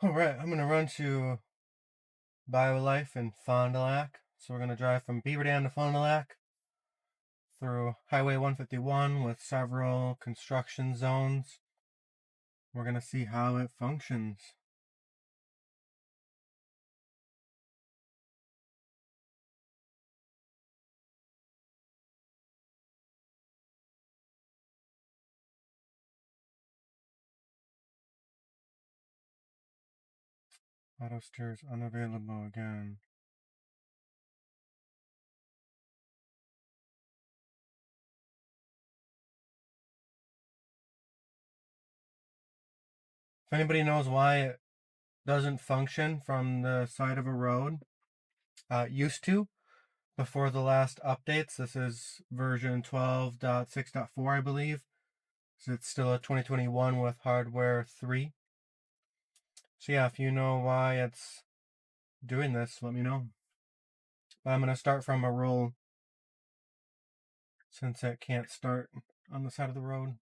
Alright, I'm gonna run to BioLife in Fond du Lac. So we're gonna drive from Beaver Dam to Fond du Lac through Highway 151 with several construction zones. We're gonna see how it functions. Auto steers unavailable again. If anybody knows why it doesn't function from the side of a road, it used to before the last updates. This is version 12.6.4, I believe. So it's still a 2021 with hardware 3. So yeah, if you know why it's doing this, let me know. But I'm going to start from a roll since it can't start on the side of the road.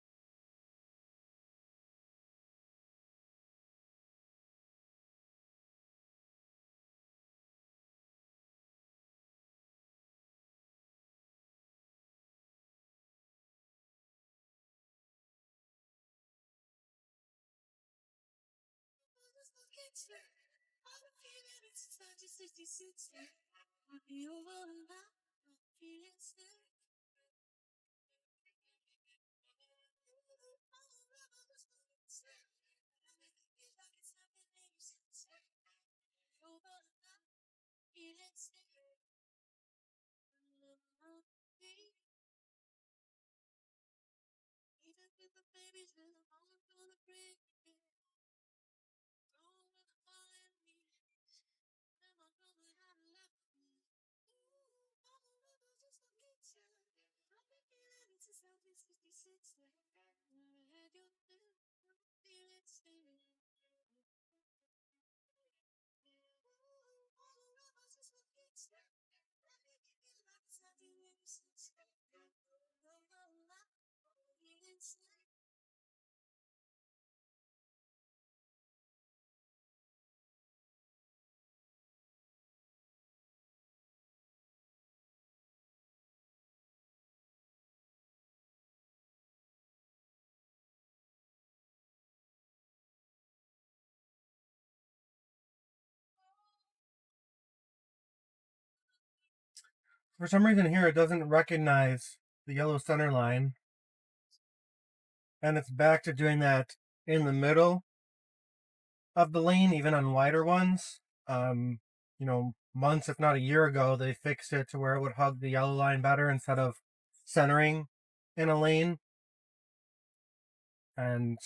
For some reason here it doesn't recognize the yellow center line, and it's back to doing that in the middle of the lane, even on wider ones. Months, if not a year ago, they fixed it to where it would hug the yellow line better instead of centering in a lane. And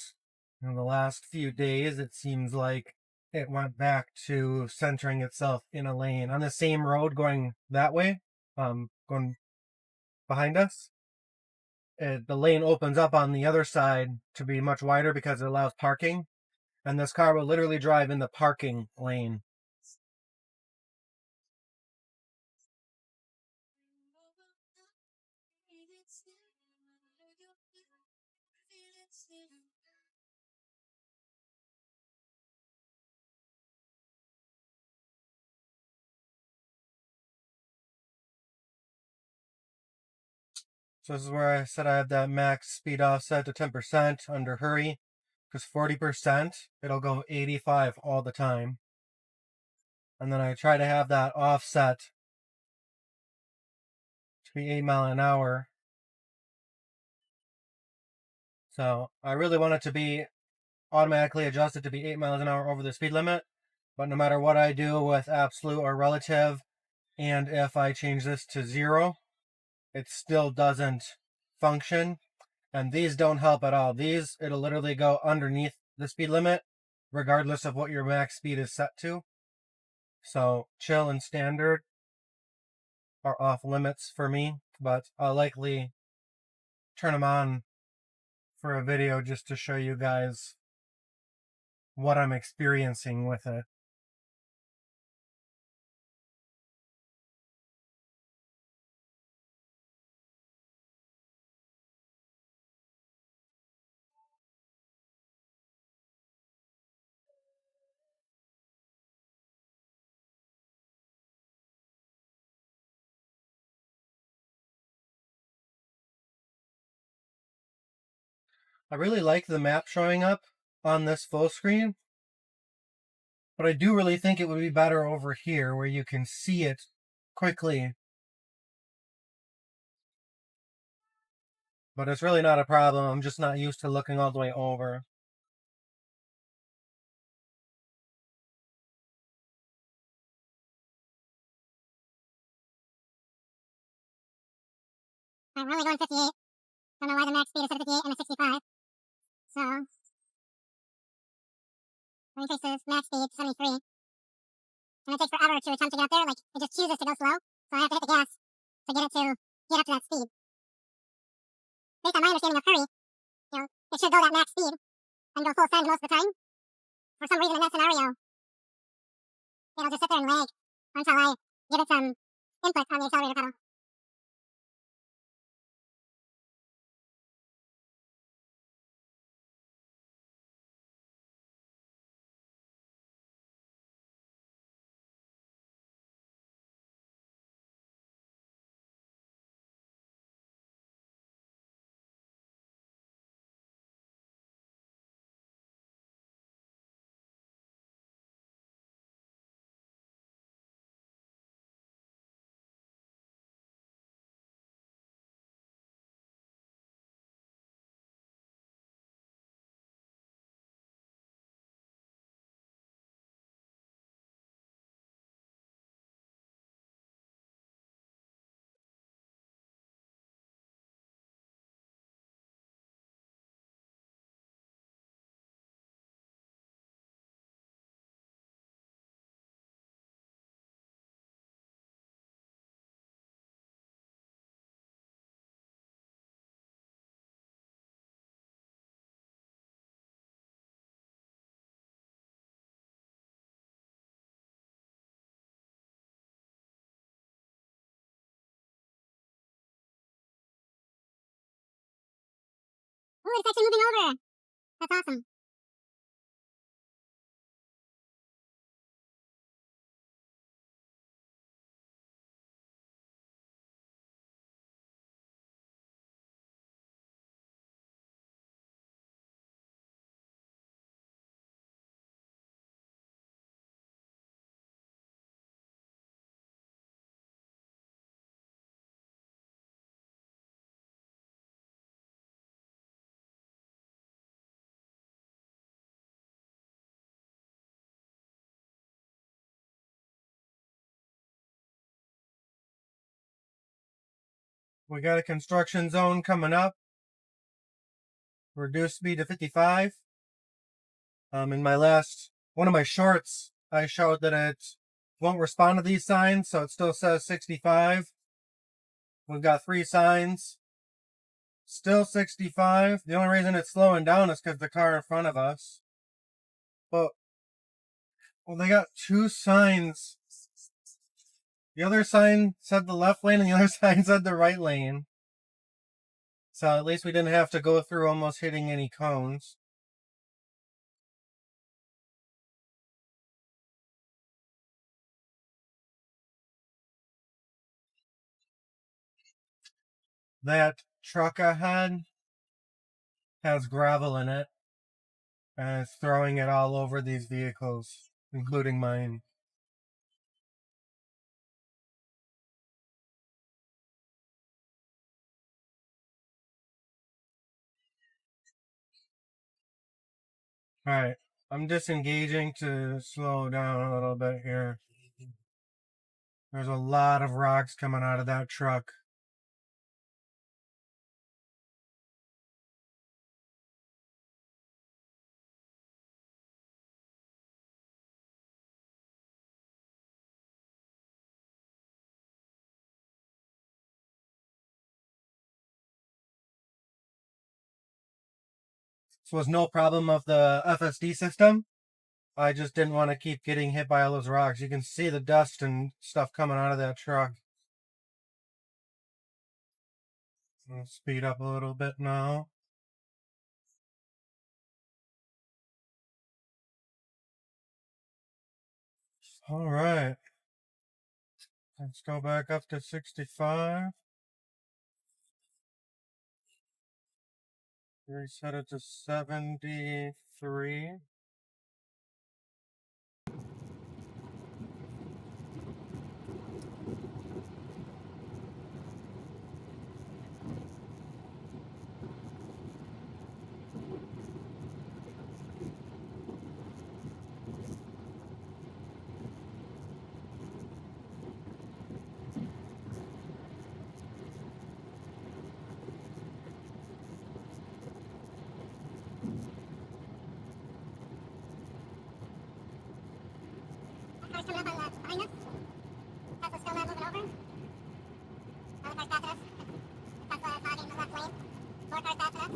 in the last few days, it seems like it went back to centering itself in a lane on the same road going that way, going behind us. The lane opens up on the other side to be much wider because it allows parking, and this car will literally drive in the parking lane. So this is where I said I have that max speed offset to 10% under hurry, because 40%, it'll go 85 all the time. And then I try to have that offset to be 8 miles an hour. So I really want it to be automatically adjusted to be 8 miles an hour over the speed limit. But no matter what I do with absolute or relative, and if I change this to 0, it still doesn't function. And these don't help at all. These, it'll literally go underneath the speed limit, regardless of what your max speed is set to. So chill and standard are off limits for me, but I'll likely turn them on for a video just to show you guys what I'm experiencing with it. I really like the map showing up on this full screen, but I do really think it would be better over here where you can see it quickly. But it's really not a problem. I'm just not used to looking all the way over. We're only going 58. Don't know why the max speed is set 58 and a 65. So, we increase the max speed to 73. And it takes forever to attempt to get up there. Like, it just chooses to go slow. So I have to hit the gas to get it to get up to that speed. Based on my understanding of hurry, it should go that max speed and go full send most of the time. For some reason in that scenario, it'll just sit there and lag until I give it some input on the accelerator pedal. Ooh, it's actually moving over. That's awesome. We got a construction zone coming up. Reduce speed to 55. In my last one of my shorts, I showed that it won't respond to these signs, so it still says 65. We've got 3 signs. Still 65. The only reason it's slowing down is because the car in front of us. But, well, they got 2 signs. The other sign said the left lane and the other sign said the right lane. So at least we didn't have to go through almost hitting any cones. That truck ahead has gravel in it and it's throwing it all over these vehicles, including mine. Alright, I'm disengaging to slow down a little bit here. There's a lot of rocks coming out of that truck. This was no problem of the FSD system. I just didn't want to keep getting hit by all those rocks. You can see the dust and stuff coming out of that truck. I'll speed up a little bit now. All right. Let's go back up to 65. Reset it to 73. Car's coming up on behind us. Tesla's still not moving over. Other car's passing us. Tesla is hogging the left lane. 4 cars passing us.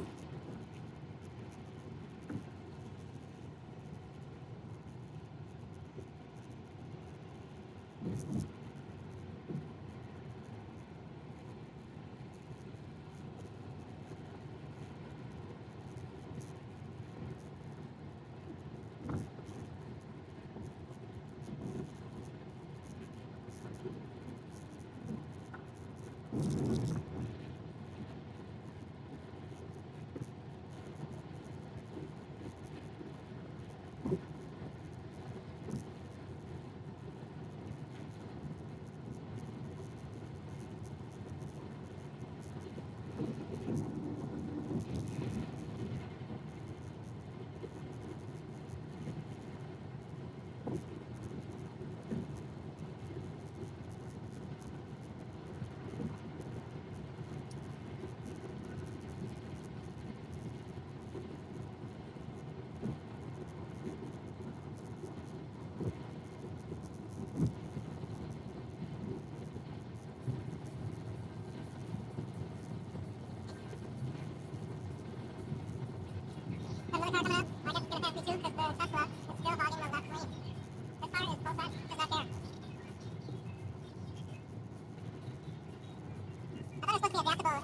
Another car coming up. I guess it's going to pass me too because the Tesla is still hogging the left lane. This car is full set, just back there. I thought it was supposed to be adaptable and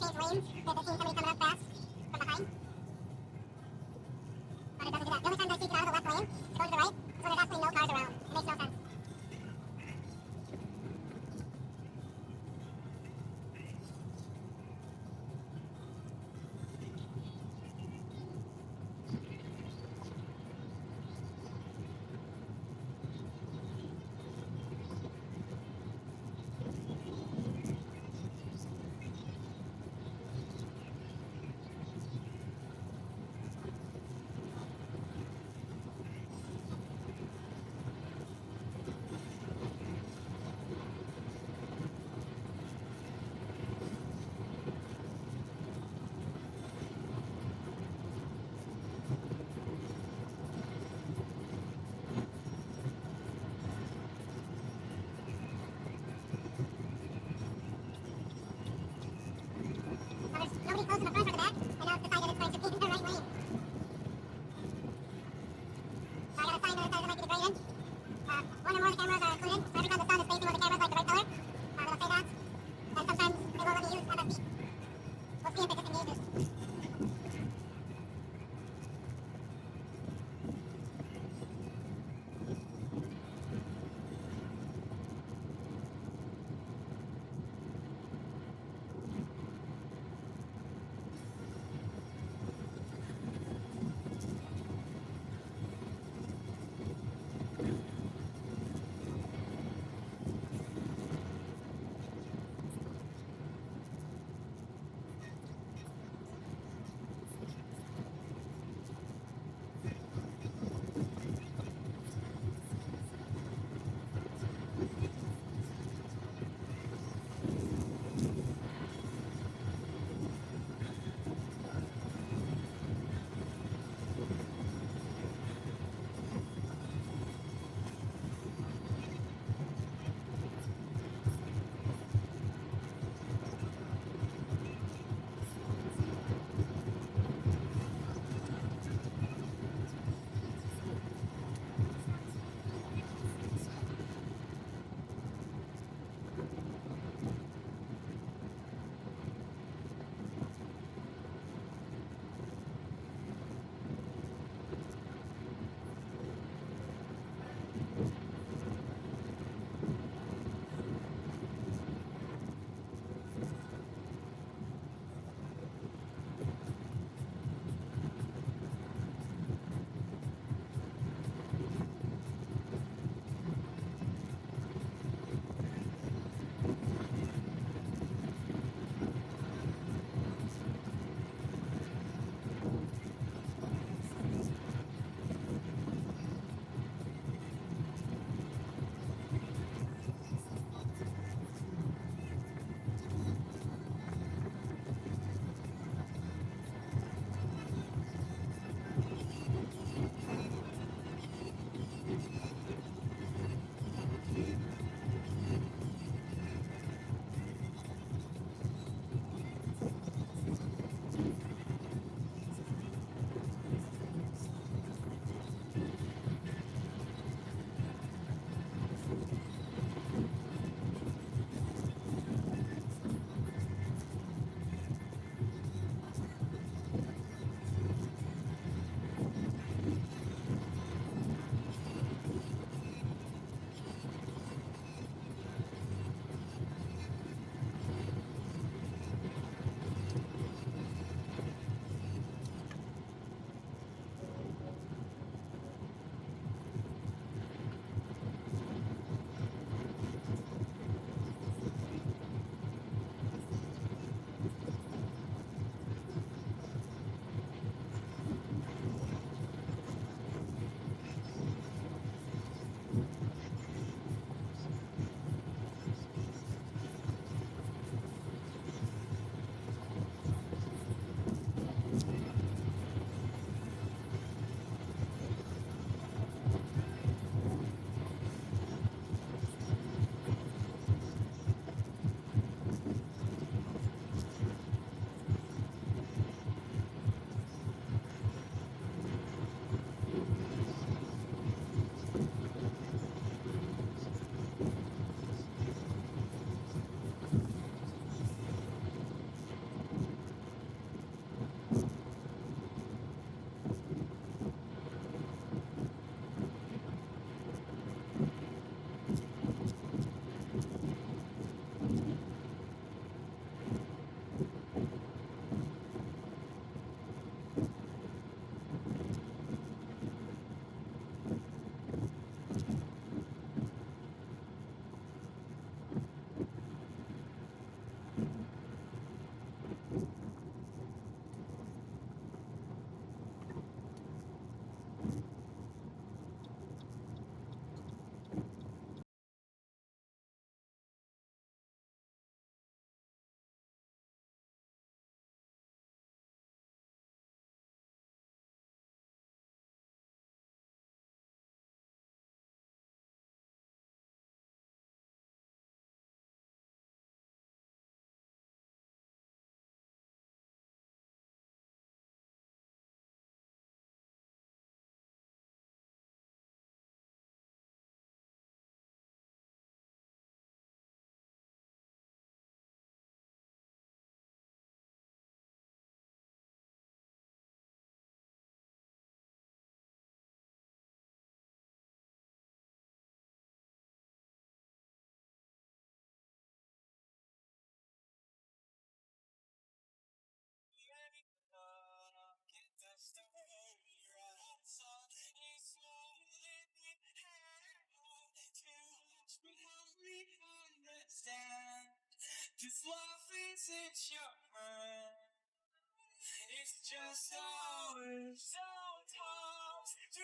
change lanes if it seems somebody coming up fast from behind. But it doesn't do that. The only time I see it get out of the left lane to go to the right is when there's absolutely no cars around. It makes no sense.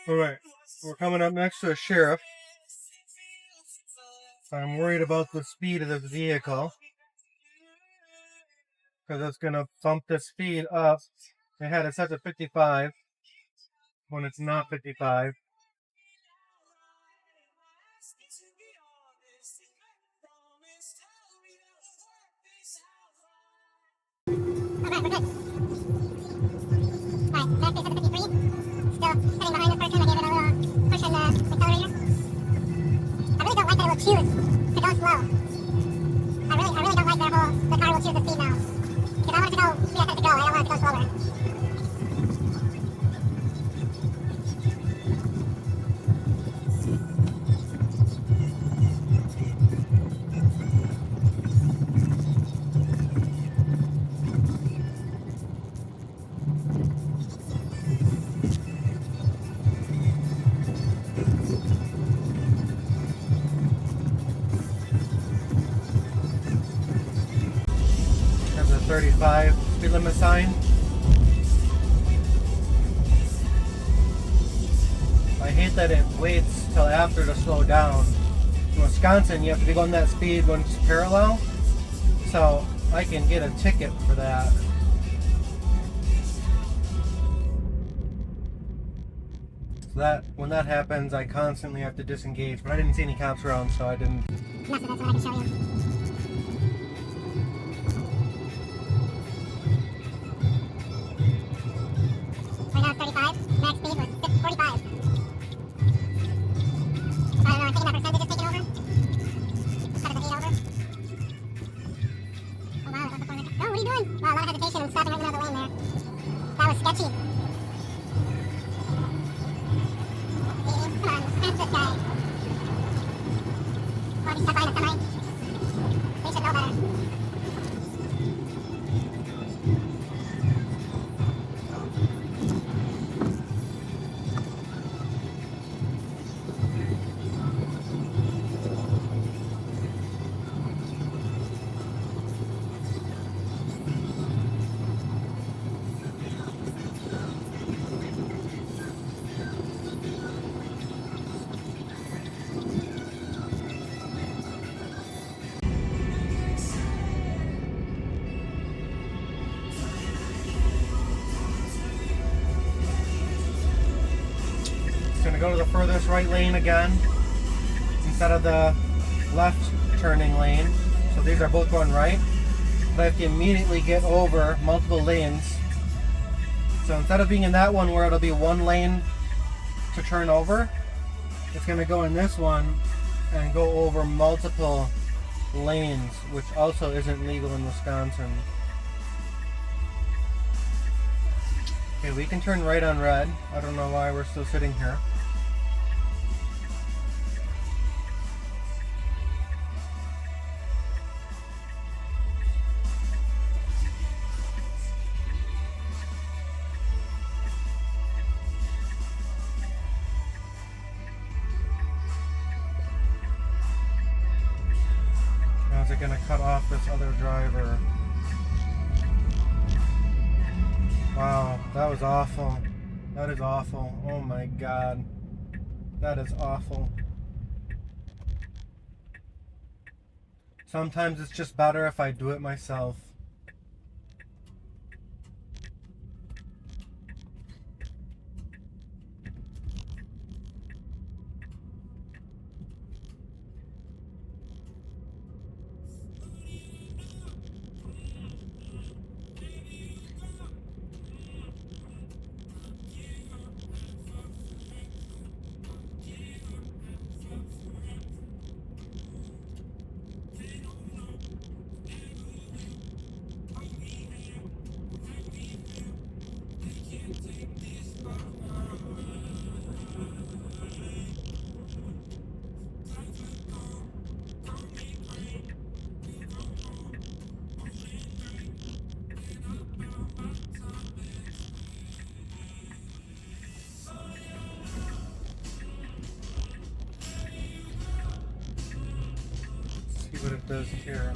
Alright, we're coming up next to a sheriff. I'm worried about the speed of this vehicle, because it's going to bump the speed up. They had it set to 55 when it's not 55. Alright, we're good. Alright, back to 53. Still sitting behind this person. I gave it a little push on the accelerator. I really don't like that it will choose to go slow. I really don't like the car will choose the speed now. Because I want it to go, I set it to go. I don't want it to go slower. There's a 35 speed limit sign. I hate that it waits till after to slow down. In Wisconsin, you have to be going that speed when it's parallel, so I can get a ticket for that. So that when that happens, I constantly have to disengage, but I didn't see any cops around, so I didn't. Mess with it so that I can show you. Right now it's 35. Max speed was 45. I don't know, I'm thinking that percentage is taking over. Instead of the 8 over. Oh wow, that's the corner. Oh, what are you doing? Wow, a lot of hesitation and stopping right in the middle of the lane there. That was sketchy. Come on, pass this guy. Oh, he's stuck behind a semi. They should know better. Gonna go to the furthest right lane again instead of the left turning lane. So these are both going right, but I have to immediately get over multiple lanes. So instead of being in that one where it'll be one lane to turn over, it's gonna go in this one and go over multiple lanes, which also isn't legal in Wisconsin. Okay, we can turn right on red. I don't know why we're still sitting here. How's it gonna cut off this other driver? Wow, that was awful. That is awful. Oh my god. That is awful. Sometimes it's just better if I do it myself. what it does here.